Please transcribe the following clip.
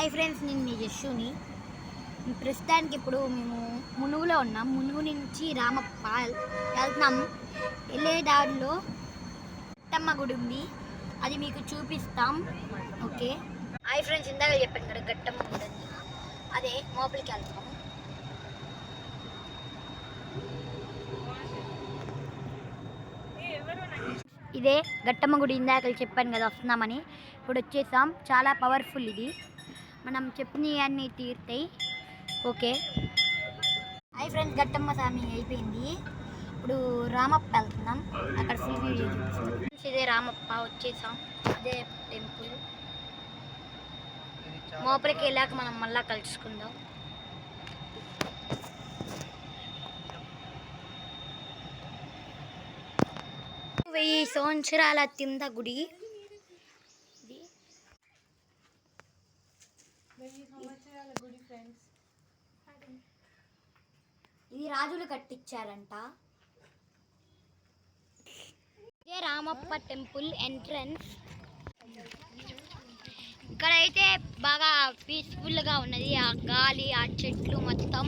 Hi friends, నేను మీ యశుని. ప్రస్తుతానికి ఇప్పుడు మేము మునుగులో ఉన్నాం. మునుగు నుంచి రామప్ప వెళ్తున్నాం. వెళ్ళే దారిలో గట్టమ్మ గుడి ఉంది, అది మీకు చూపిస్తాం. ఓకే. హాయ్ ఫ్రెండ్స్, ఇందాక చెప్పాను కదా గట్టమ్మ గుడి అని, అదే లోపలికి వెళ్తాం. ఇదే గట్టమ్మ గుడి, ఇందాక చెప్పాను కదా వస్తున్నామని. ఇప్పుడు వచ్చేసాం. చాలా పవర్ఫుల్ ఇది, మనం చెప్పినవి అన్నీ తీరుతాయి. ఓకే. హాయ్ ఫ్రెండ్స్, గట్టమ్మ స్వామి అయిపోయింది. ఇప్పుడు రామప్ప వెళ్తున్నాం, అక్కడ ఫుల్ వీడియో చూపిస్తాం. ఇదే రామప్ప, వచ్చేసాం. అదే టెంపుల్. లోపలికి వెళ్ళాక మనం మళ్ళా కలుసుకుందాం. 1000 సంవత్సరాల కింద గుడి. ఇది రాజులు కట్టించారంట. ఇదే రామప్ప టెంపుల్ ఎంట్రన్స్. ఇక్కడైతే బాగా పీస్ఫుల్గా ఉన్నది, ఆ గాలి, ఆ చెట్లు మొత్తం.